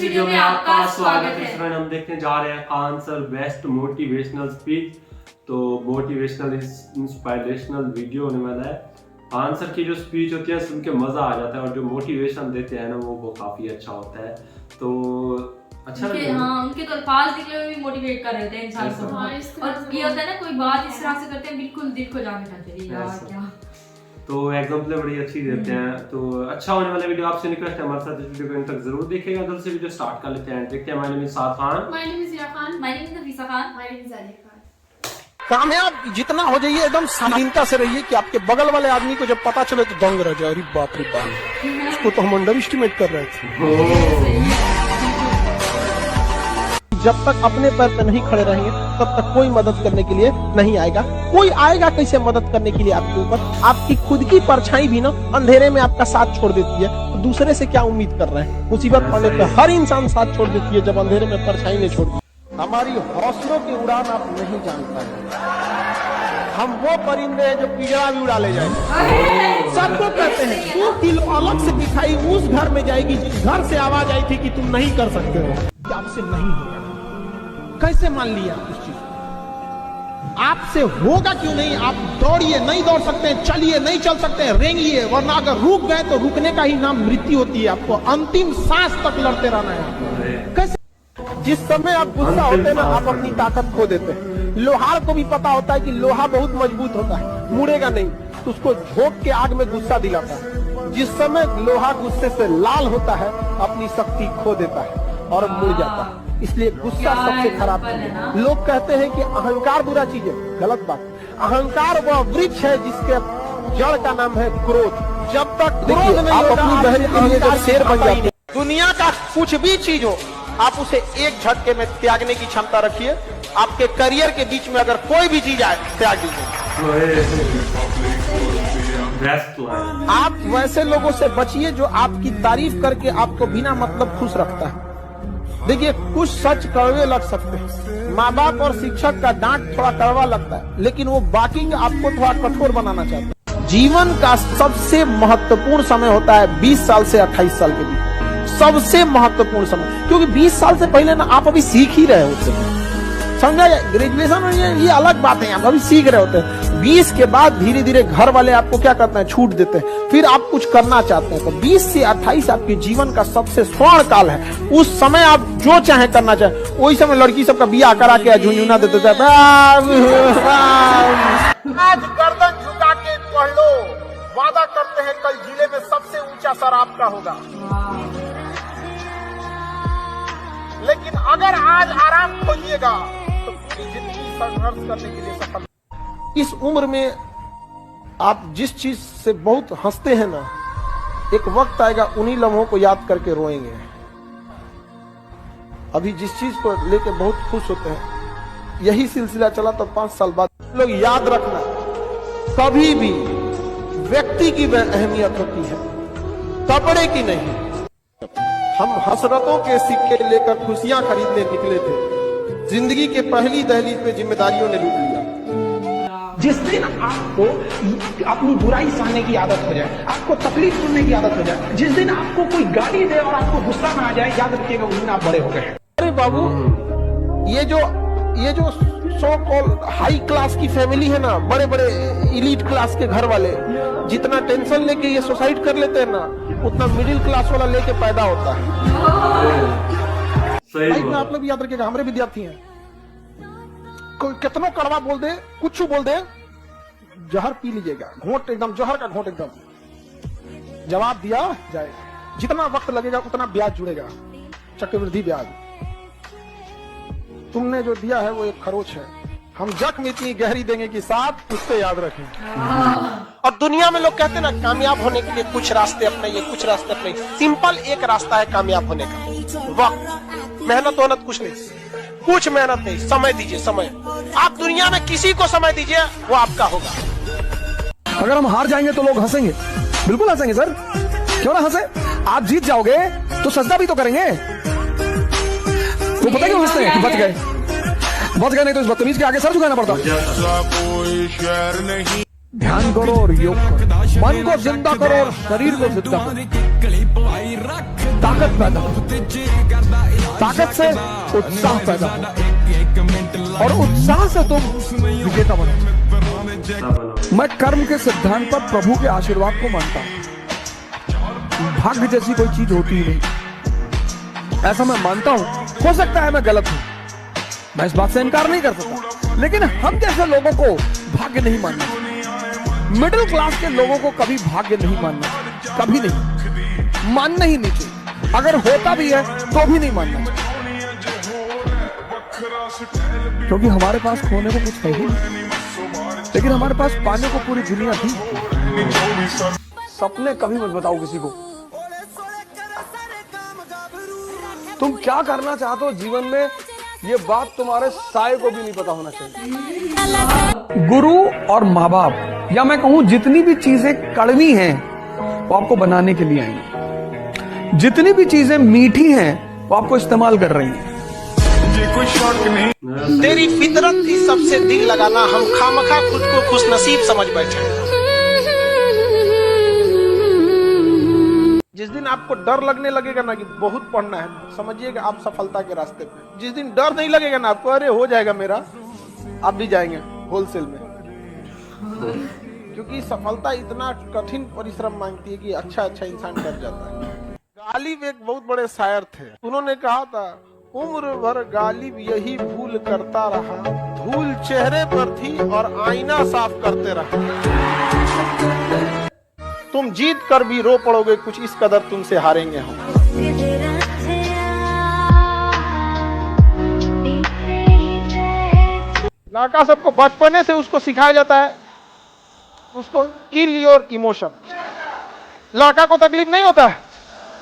Video में आपका स्वागत है। फ्रेंड, हम देखने जा रहे हैं Khan sir best motivational speech. तो मोटिवेशनल इंस्पिरेशनल वीडियो होने वाला है। खान सर की जो स्पीच होती है सुन के मजा आ जाता है और जो मोटिवेशन देते हैं ना वो काफी अच्छा होता है। तो अच्छा लगता है। हाँ, उनके तो अल्फाज निकले हुए भी मोटिवेट कर रहे थे इंसान को। और ये होता है ना, कोई बात इस तरह से करते हैं बिल्कुल दिल को जाने लगती है यार क्या। तो एग्जाम्पल बड़ी अच्छी देते हैं। तो अच्छा होने वाला वीडियो आपसे रिक्वेस्ट है हमारे साथ इस वीडियो को अंत तक जरूर देखिएगा। जल्द से वीडियो स्टार्ट कर लेते हैं। देखते हैं। My name is Saad Khan, my name is Ira Khan, my name is Nafisa Khan, my name is Alia Khan. कामयाब जितना हो जाइए एकदम शालीनता से रहिए कि आपके बगल वाले आदमी को जब पता चले तो दंग रह जाए। अरे बाप रे बाप, उसको तो हम अंडर एस्टिमेट कर रहे थे। जब तक अपने पैर पे नहीं खड़े रहेंगे तब तक कोई मदद करने के लिए नहीं आएगा। कोई आएगा कैसे मदद करने के लिए आपके ऊपर? आपकी खुद की परछाई भी ना अंधेरे में आपका साथ छोड़ देती है, तो दूसरे से क्या उम्मीद कर रहे हैं? मुसीबत पड़ने पे हर इंसान साथ छोड़ देती है जब अंधेरे में परछाई नहीं छोड़ती। हमारी हौसलों की उड़ान आप नहीं जान पाए। हम वो परिंदे हैं जो पिंजरा भी उड़ा ले जाएंगे। सबको कहते हैं 2 किलो अलग से मिठाई उस घर में जाएगी जिस घर से आवाज आई थी कि तुम नहीं कर सकते हो। आपसे नहीं होगा। कैसे मान लिया उस चीज? आपसे होगा क्यों नहीं? आप दौड़िए, नहीं दौड़ सकते हैं, चलिए, नहीं चल सकते हैं, रेंगिए, वरना अगर रुक गए तो रुकने का ही नाम मृत्यु होती है। आपको अंतिम सांस तक लड़ते रहना है। कैसे? जिस समय आप गुस्सा होते हैं ना, आप अपनी ताकत खो देते हैं। लोहार को भी पता होता है कि लोहा बहुत मजबूत होता है, मुड़ेगा नहीं, तो उसको झोंक के आग में गुस्सा दिलाता है। जिस समय लोहा गुस्से से लाल होता है, अपनी शक्ति खो देता है और मुड़ जाता है। इसलिए गुस्सा सबसे खराब है। लोग कहते हैं कि अहंकार बुरा चीज है, गलत बात। अहंकार वह वृक्ष है जिसके जड़ का नाम है क्रोध। जब तक क्रोध नहीं होगा, अपनी बहन के लिए जब शेर बन जाते हैं। दुनिया का कुछ भी चीज हो, आप उसे एक झटके में त्यागने की क्षमता रखिए। आपके करियर के बीच में अगर कोई भी चीज आए, त्याग दीजिए। आप वैसे लोगों से बचिए जो आपकी तारीफ करके आपको बिना मतलब खुश रखता है। देखिए, कुछ सच कड़वे लग सकते हैं। माँ बाप और शिक्षक का डांट थोड़ा कड़वा लगता है, लेकिन वो बाकी आपको थोड़ा कठोर बनाना चाहता है। जीवन का सबसे महत्वपूर्ण समय होता है 20 साल से 28 साल के बीच, सबसे महत्वपूर्ण समय। क्योंकि 20 साल से पहले ना आप अभी सीख ही रहे होते हैं, समझा? ग्रेजुएशन में ये अलग बात है, आप अभी सीख रहे होते हैं। 20 के बाद धीरे धीरे घर वाले आपको क्या करते हैं, छूट देते हैं, फिर आप कुछ करना चाहते हैं। तो 20 से 28 आपके जीवन का सबसे स्वर्ण काल है। उस समय आप जो चाहे करना चाहे। वही समय लड़की सबका बियाह करा के झुंझुना देते थे। आज गर्दन झुका के पढ़ लो, वादा करते हैं कल जिले में सबसे ऊंचा सर आपका होगा। लेकिन अगर आज आराम खोजिएगा तो पूरी जिंदगी संघर्ष करने के लिए सफल। इस उम्र में आप जिस चीज से बहुत हंसते हैं ना, एक वक्त आएगा उन्हीं लम्हों को याद करके रोएंगे। अभी जिस चीज को लेके बहुत खुश होते हैं, यही सिलसिला चला तो 5 साल बाद लोग याद रखना, कभी भी व्यक्ति की अहमियत होती है, कपड़े की नहीं। हम हसरतों के सिक्के लेकर खुशियां खरीदने निकले थे। जिंदगी के पहली दहलीज पे जिम्मेदारियों ने लूट लिया। जिस दिन आपको अपनी बुराई सहने की आदत हो जाए, आपको तकलीफ सुनने की आदत हो जाए, जिस दिन आपको कोई गाली दे और आपको गुस्सा ना आ जाए, याद रखिएगा उस दिन आप बड़े हो गए। अरे बाबू, ये जो सो कॉल्ड हाई क्लास की फैमिली है ना, बड़े बड़े इलीट क्लास के घर वाले, जितना टेंशन लेके ये सुसाइड कर लेते हैं ना, उतना मिडिल क्लास वाला लेके पैदा होता है। सही में आप लोग याद रखिएगा, हमारे विद्यार्थी हैं, कोई कितना कड़वा बोल दे, कुछ बोल दे, जहर पी लीजिएगा, घोंट एकदम जहर का घोंट एकदम। जवाब दिया जाएगा, जितना वक्त लगेगा उतना ब्याज जुड़ेगा, चक्रवृद्धि ब्याज। तुमने जो दिया है वो एक खरोच है। हम जख्म इतनी गहरी देंगे कि साथ उससे याद रखें। और दुनिया में लोग कहते हैं ना, कामयाब होने के लिए कुछ रास्ते अपनाइए, कुछ रास्ते अपनाइए। सिंपल एक रास्ता है कामयाब होने का, वक्त। मेहनत वहनत कुछ नहीं, कुछ मेहनत नहीं, समय दीजिए, समय। आप दुनिया में किसी को समय दीजिए, वो आपका होगा। अगर हम हार जाएंगे तो लोग हंसेंगे, बिल्कुल हंसेंगे सर, क्यों ना हंसे? आप जीत जाओगे तो सजदा भी तो करेंगे। तो पता क्यों हंसते हैं? बच गए नहीं तो इस बदतमीज के आगे सर झुकाना पड़ता। ध्यान करो और योग करो, मन को जिंदा करो और शरीर को जिंदा करो। ताकत पैदा हो, ताकत से उत्साह पैदा हो, और उत्साह से तुम विजेता बनो। मैं कर्म के सिद्धांत पर प्रभु के आशीर्वाद को मानता हूं। भाग्य जैसी कोई चीज होती ही नहीं, ऐसा मैं मानता हूं। हो सकता है मैं गलत हूं, मैं इस बात से इनकार नहीं कर सकता, लेकिन हम जैसे लोगों को भाग्य नहीं मानना चाहिए। मिडिल क्लास के लोगों को कभी भाग्य नहीं मानना चाहिए, कभी नहीं, मानना ही नहीं चाहिए। अगर होता भी है तो भी नहीं मानना चाहिए, क्योंकि हमारे पास खोने को कुछ है ही नहीं, लेकिन हमारे पास पाने को पूरी दुनिया थी। सपने कभी मत बताओ किसी को। तुम क्या करना चाहते हो जीवन में, ये बात तुम्हारे साये को भी नहीं पता होना चाहिए। गुरु और माँ बाप, या मैं कहूं जितनी भी चीजें कड़वी हैं वो आपको बनाने के लिए आई हैं, जितनी भी चीजें मीठी हैं वो आपको इस्तेमाल कर रही हैं। तेरी फितरत थी सबसे दिल लगाना, हम खामखा खुद को खुश नसीब समझ बैठे। जिस दिन आपको डर लगने लगेगा ना कि बहुत पढ़ना है, समझिएगा आप सफलता के रास्ते पे। जिस दिन डर नहीं लगेगा ना आपको, अरे हो जाएगा मेरा, आप भी जाएंगे होलसेल में। क्योंकि सफलता इतना कठिन परिश्रम मांगती है कि अच्छा इंसान डर जाता है। गालिब एक बहुत बड़े शायर थे, उन्होंने कहा था, उम्र भर गालिब यही भूल करता रहा, धूल चेहरे पर थी और आईना साफ करते रहा। तुम जीत कर भी रो पड़ोगे, कुछ इस कदर तुमसे हारेंगे हम। लड़का सबको बचपने से उसको सिखाया जाता है, उसको किल योर इमोशन। लड़का को तकलीफ नहीं होता है,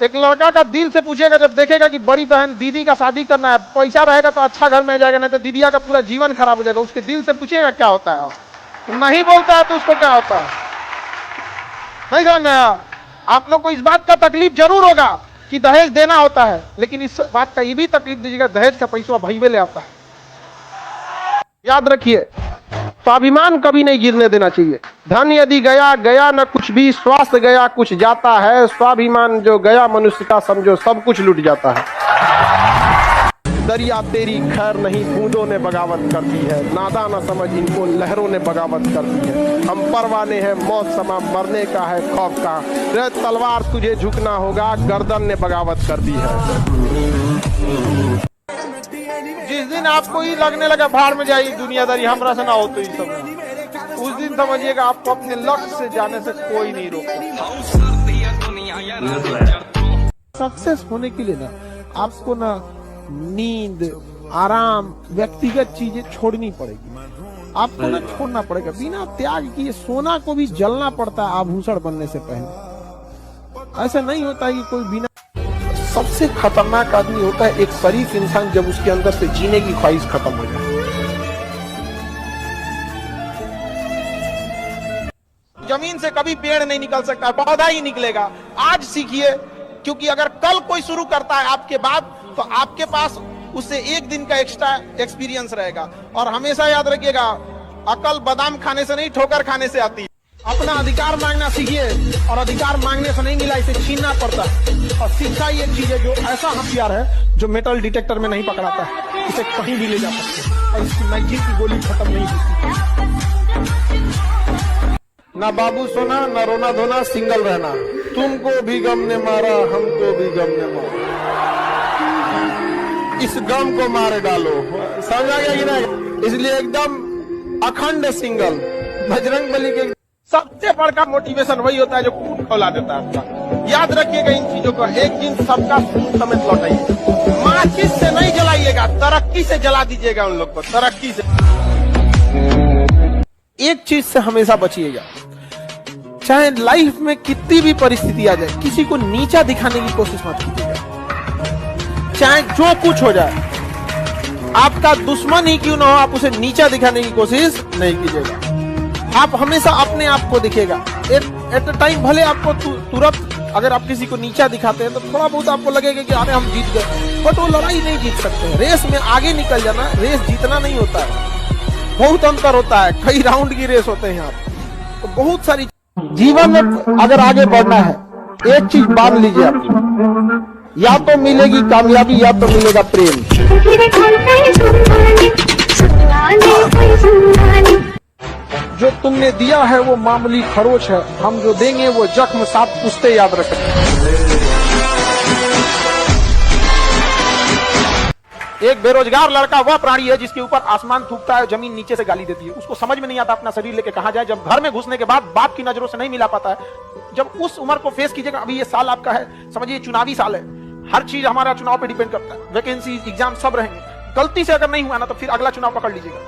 एक लड़का का दिल से पूछेगा जब देखेगा कि बड़ी बहन दीदी का शादी करना है, पैसा रहेगा तो अच्छा घर में जाएगा, नहीं तो दीदिया का पूरा जीवन खराब हो जाएगा। उसके दिल से पूछेगा क्या होता है, नहीं बोलता है तो उसको क्या होता है, नहीं समझ में आया? आप लोग को इस बात का तकलीफ जरूर होगा कि दहेज देना होता है, लेकिन इस बात का ये भी तकलीफ दीजिएगा, दहेज का पैसा भईवे ले आता है। याद रखिए, स्वाभिमान कभी नहीं गिरने देना चाहिए। धन यदि गया गया न कुछ भी, स्वास्थ्य गया कुछ जाता है, स्वाभिमान जो गया मनुष्य का समझो सब कुछ लूट जाता है। दरिया तेरी खैर नहीं, बूंदों ने बगावत कर दी है, नादा न समझ इनको लहरों ने बगावत कर दी है। हम परवाने हैं मौत समा, मरने का है खौफ का, रे तलवार तुझे झुकना होगा, गर्दन ने बगावत कर दी है। जिस दिन आपको ही लगने लगा भाड़ में जाइए दुनियादारी, हमरा से ना हो तो ये सब, उस दिन समझिएगा आपको अपने लक्ष्य से जाने से कोई नहीं रोकता। सक्सेस होने के लिए ना आपको ना नींद, आराम, व्यक्तिगत चीजें छोड़नी पड़ेगी, आपको ना छोड़ना पड़ेगा। बिना त्याग किए सोना को भी जलना पड़ता है आभूषण बनने से पहले। ऐसा नहीं होता है कि कोई बिना। सबसे खतरनाक आदमी होता है एक शरीफ इंसान, जब उसके अंदर से जीने की ख्वाहिश खत्म हो जाए। जमीन से कभी पेड़ नहीं निकल सकता, पौधा ही निकलेगा। आज सीखिए, क्योंकि अगर कल कोई शुरू करता है आपके बाद, तो आपके पास उससे एक दिन का एक्स्ट्रा एक्सपीरियंस रहेगा। और हमेशा याद रखिएगा, अकल बादाम खाने से नहीं ठोकर खाने से आती है। अपना अधिकार मांगना सीखिए, और अधिकार मांगने से नहीं मिला, इसे छीनना पड़ता है। और शिक्षा ये चीज है जो ऐसा हथियार है जो मेटल डिटेक्टर में नहीं पकड़ाता है, इसे कहीं भी ले जा सकते हैं और इसकी मैगजीन की गोली खत्म नहीं होती। ना बाबू सोना, ना रोना धोना, सिंगल रहना, तुमको भी गम ने मारा, हमको भी गम ने मारा, इस गम को मारे डालो। समझ आ गया कि नहीं? इसलिए एकदम अखंड सिंगल। बजरंग बली के सबसे बड़का मोटिवेशन वही होता है जो कूट खौला देता है आपका। याद रखिएगा इन चीजों को, एक दिन सबका सूट समेत लौटाइए। माचिस से नहीं जलाइएगा, तरक्की से जला दीजिएगा उन लोग को, तरक्की से। एक चीज से हमेशा बचिएगा, चाहे लाइफ में कितनी भी परिस्थिति आ जाए, किसी को नीचा दिखाने की कोशिश मत कीजिएगा। चाहे जो कुछ हो जाए, आपका दुश्मन ही क्यों ना हो, आप उसे नीचा दिखाने की कोशिश नहीं कीजिएगा। आप हमेशा अपने आप को दिखेगा। एट अ टाइम भले आपको तुरंत अगर आप किसी को नीचा दिखाते हैं तो थोड़ा बहुत आपको लगेगा कि अरे हम जीत गए, बट वो लड़ाई नहीं जीत सकते। रेस में आगे निकल जाना, रेस जीतना नहीं होता है, बहुत अंतर होता है। कई राउंड की रेस होते हैं यहाँ, तो बहुत सारी जीवन में अगर आगे बढ़ना है एक चीज बांध लीजिए अपनी, या तो मिलेगी कामयाबी या तो मिलेगा प्रेम। जो तुमने दिया है वो मामूली खरोच है, हम जो देंगे वो जख्म साथ पुश्ते याद रखें। एक बेरोजगार लड़का वह प्राणी है जिसके ऊपर आसमान थूकता है, जमीन नीचे से गाली देती है। उसको समझ में नहीं आता अपना शरीर लेके कहां जाए। जब घर में घुसने के बाद बाप की नजरों से नहीं मिला पाता है, जब उस उम्र को फेस कीजिएगा। अभी ये साल आपका है, समझिए चुनावी साल है, हर चीज हमारा चुनाव पे डिपेंड करता है। वैकेंसी, एग्जाम सब रहेंगे। गलती से अगर नहीं हुआ ना तो फिर अगला चुनाव पकड़ लीजिएगा।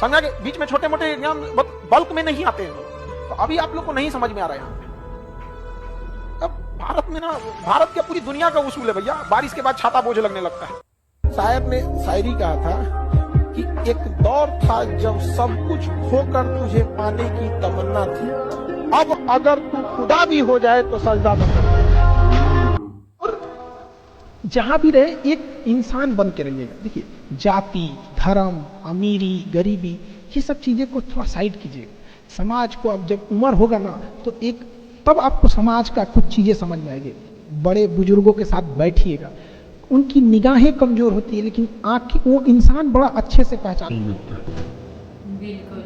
समझा कि बीच में छोटे मोटे एग्जाम बल्क में नहीं आते हैं, तो अभी आप लोग को नहीं समझ में आ रहा है। अब भारत में ना, भारत क्या पूरी दुनिया का उसूल है भैया, बारिश के बाद छाता बोझ लगने लगता है। शायर ने शायरी कहा था कि एक दौर था जब सब कुछ खोकर तुझे पाने की तमन्ना थी, अब अगर तू खुदा भी हो जाए तो सजदा न कर। जहां भी रहे एक इंसान बन के रहिएगा। देखिए, जाति, धर्म, अमीरी, गरीबी, ये सब चीजें को थोड़ा साइड कीजिएगा। समाज को अब जब उम्र होगा ना तो एक तब आपको समाज का कुछ चीजें समझ में आएगी। बड़े बुजुर्गों के साथ बैठिएगा, उनकी निगाहें कमजोर होती है लेकिन आंखें, वो इंसान बड़ा अच्छे से पहचान लेता है। बिल्कुल।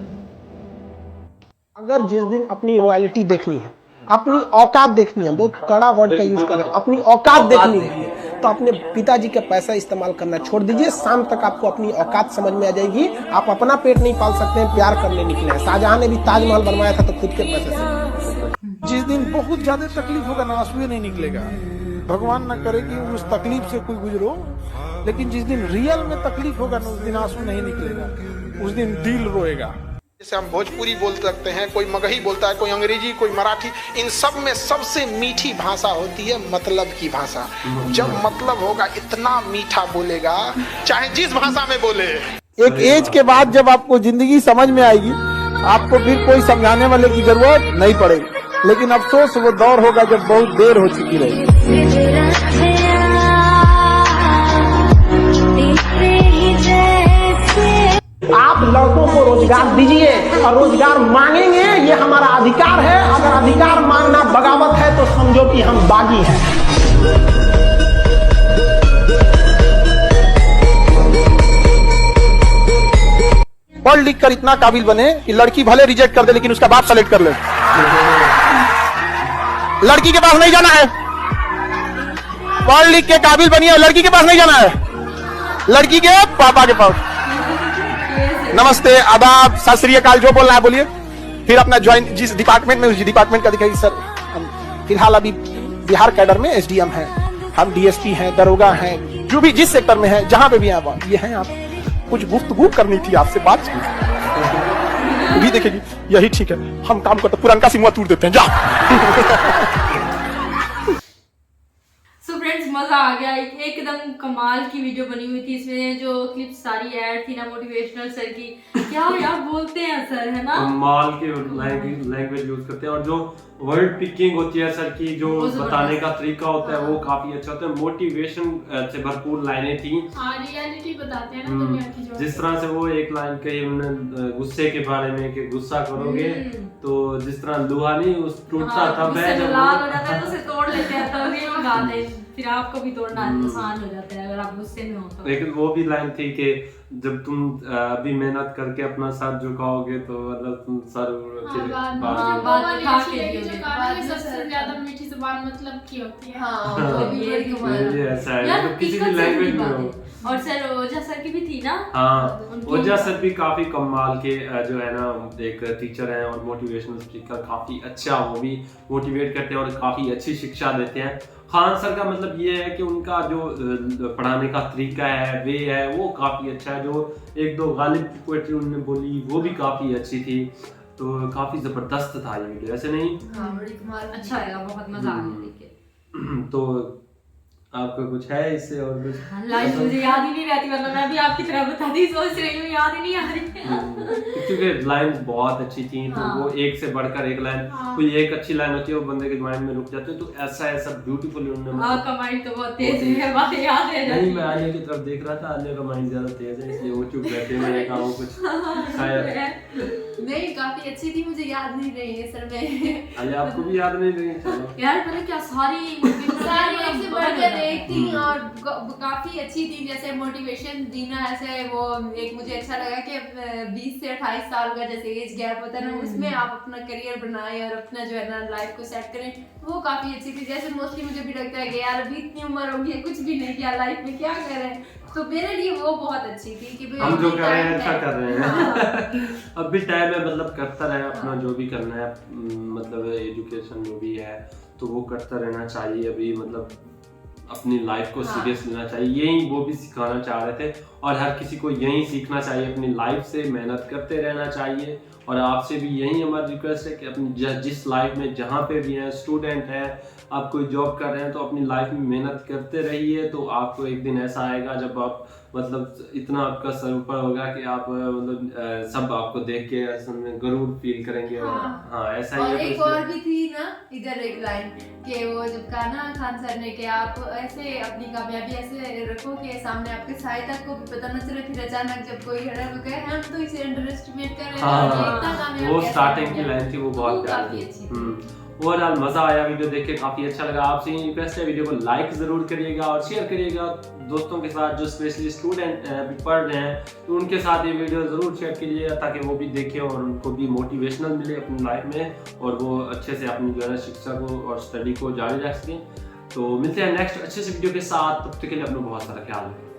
अगर जिस दिन अपनी रॉयल्टी देखनी है, अपनी औकात देखनी है, बहुत कड़ा वर्ड का यूज करें, अपनी औकात देखनी है, तो अपने पिताजी का पैसा इस्तेमाल करना छोड़ दीजिए। शाम तक आपको अपनी औकात समझ में आ जाएगी। आप अपना पेट नहीं पाल सकते हैं, प्यार करने निकले हैं। शाहजहां ने भी ताजमहल बनवाया था तो खुद के पैसे से। जिस दिन बहुत ज्यादा तकलीफ होगा ना, आंसू नहीं निकलेगा। भगवान न करे कि उस तकलीफ से कोई गुजरो, लेकिन जिस दिन रियल में तकलीफ होगा ना उस दिन आंसू नहीं निकलेगा, उस दिन दिल रोएगा। जैसे हम भोजपुरी बोल सकते हैं, कोई मगही बोलता है, कोई अंग्रेजी, कोई मराठी, इन सब में सबसे मीठी भाषा होती है मतलब की भाषा। जब मतलब होगा इतना मीठा बोलेगा, चाहे जिस भाषा में बोले। एक एज के बाद जब आपको जिंदगी समझ में आएगी, आपको फिर कोई समझाने वाले की जरूरत नहीं पड़ेगी। लेकिन अफसोस वो दौर होगा जब बहुत देर हो चुकी रहेगी। आप लड़कों को रोजगार दीजिए और रोजगार मांगेंगे, ये हमारा अधिकार है। अगर अधिकार मांगना बगावत है तो समझो कि हम बागी हैं। पढ़ लिख कर इतना काबिल बने कि लड़की भले रिजेक्ट कर दे लेकिन उसका बाप सेलेक्ट कर ले। लड़की के पास नहीं जाना है, पढ़ लिख के काबिल बनिए, लड़की के पास नहीं जाना है, लड़की के पापा के पास। नमस्ते, आदाब, सत श्री अकाल, जो बोलना है बोलिए। फिर अपना ज्वाइन जिस डिपार्टमेंट में, उस डिपार्टमेंट का दिखाइए। सर हम फिलहाल अभी बिहार कैडर में एसडीएम हैं, हम डीएसपी हैं, दरोगा हैं, जो भी जिस सेक्टर में है, जहां पे भी आप ये हैं। आप कुछ गुफ्तगू करनी थी आपसे, बात भी देखेगी, यही ठीक है, हम काम करते पुराना सिमुआ तोड़ देते हैं, जा। सो फ्रेंड्स, मजा आ गया। एकदम कमाल की वीडियो बनी हुई थी। इसमें जो क्लिप सारी ऐड थी ना मोटिवेशनल सर की, क्या यार बोलते हैं सर, है ना, कमाल की लैंग्वेज यूज करते हैं। और जो वर्ड पिकिंग होती है सर की, जो बताने का तरीका होता है वो काफी अच्छा होता है। मोटिवेशन से भरपूर लाइनें थी, रियलिटी बताते हैं ना दुनिया की। जो जिस तरह से वो एक लाइन कही उन्होंने गुस्से के बारे में कि गुस्सा करोगे तो जिस तरह लोहा नहीं उस टूटता तब है जब लाल हो जाता है तो उसे तोड़ लेते हैं, तब ये गाते हैं। फिर आपको भी तोड़ना आसान हो जाता है अगर आप गुस्से में हो तो। लेकिन वो भी लाइन थी कि जब तुम अभी मेहनत करके अपना सर झुकाओगे तो मतलब तुम सर सबसे ज्यादा मीठी जुबान मतलब की होती है। ऐसा है तो किसी भी लैंग्वेज में हो। और सर ओझा सर की भी थी ना। हाँ, ओझा सर भी काफी कमाल के जो है ना एक टीचर हैं और मोटिवेशनल स्पीकर, काफी अच्छा वो भी मोटिवेट करते हैं और काफी अच्छी शिक्षा देते हैं। खान सर का मतलब ये है कि उनका जो पढ़ाने का तरीका है, वे है, वो काफी अच्छा है। जो एक दो गालिब पोएट्री उन्होंने बोली वो भी काफी अच्छी थी, तो काफी जबरदस्त था ये वीडियो, ऐसे नहीं? हाँ, बड़ी कमाल, अच्छा है, बहुत मजा आ गया देख के। तो आपका कुछ है इससे और कुछ? लाइफ मुझे याद ही नहीं रहती, मतलब मैं भी आपकी तरह बताती सोच रही हूँ, याद ही नहीं आ रही। क्योंकि लाइंस बहुत अच्छी थी, तो वो एक से बढ़कर एक लाइन, कोई एक अच्छी लाइन होती है वो बंदे के माइंड में रुक जाती है। तो ऐसा ब्यूटीफुल उन्होंने, आपका माइंड तो बहुत तेज है, बातें याद रह जाती। नहीं, मैं आलिया की तरफ देख रहा था, आलिया का माइंड ज्यादा तेज है इसलिए वो चुप बैठे, मैंने कहा वो कुछ शायद नहीं काफी अच्छी थी, मुझे याद नहीं रही है सर में। अरे आपको भी याद नहीं रही? चलो यार पता क्या सारी सारी एक से बढ़कर एक थी हम्म। और काफी अच्छी थी। जैसे मोटिवेशन दीना, ऐसे वो एक मुझे अच्छा लगा कि 20 से 28 साल का जैसे एज गैप होता है ना, उसमें आप अपना करियर बनाएं और अपना जो है ना लाइफ को सेट करें, वो काफी अच्छी थी। जैसे मोस्टली मुझे भी लगता है कि यार अभी इतनी उम्र हो गई है, कुछ भी नहीं किया लाइफ में, क्या करें, तो मेरे लिए वो बहुत अच्छी थी कि हम जो कर रहे हैं time अच्छा है। कर रहे हैं। हाँ। अब भी टाइम है, मतलब करता रहे अपना जो भी करना है, मतलब एजुकेशन जो भी है तो वो करता रहना चाहिए। अभी मतलब अपनी लाइफ को हाँ। सीरियस लेना चाहिए, यही वो भी सिखाना चाह रहे थे और हर किसी को यही सीखना चाहिए, अपनी लाइफ से मेहनत करते रहना चाहिए। और आपसे भी यही हमारी रिक्वेस्ट है कि अपनी जिस लाइफ में जहाँ पे भी हैं, स्टूडेंट हैं, आप कोई जॉब कर रहे हैं तो अपनी लाइफ में मेहनत करते रहिए, तो आपको एक दिन ऐसा आएगा जब आप मतलब इतना आपका सर ऊपर होगा कि आप मतलब सब आपको देख के असल में गरूर फील करेंगे। हाँ। हाँ ऐसा ही और है। एक तो और भी थी ना इधर एक लाइन कि वो जब कहा ना खान सर ने कि आप ऐसे अपनी कामयाबी ऐसे रखो कि सामने आपके सहायता को भी पता न चले, फिर अचानक जब कोई खड़ा हो गया हम तो इसे अंडर एस्टिमेट कर रहे हैं, हाँ, ये इतना कामयाब वो कैसे स्टार्टिंग बन की गया? लाइन थी, वो वो बहुत काफी प्यारी अच्छी थी। थी। ओवरऑल मजा आया, वीडियो देख के काफी अच्छा लगा। आपसे ये रिक्वेस्ट है, वीडियो को लाइक जरूर करिएगा और शेयर करिएगा दोस्तों के साथ जो स्पेशली स्टूडेंट अभी पढ़ रहे हैं, तो उनके साथ ये वीडियो जरूर शेयर कीजिएगा ताकि वो भी देखें और उनको भी मोटिवेशनल मिले अपनी लाइफ में और वो अच्छे से अपनी जो है शिक्षा को और स्टडी को जारी रख सकें। तो मिलते हैं नेक्स्ट अच्छे से वीडियो के साथ, तब तक के लिए अपना बहुत सारा ख्याल रखें।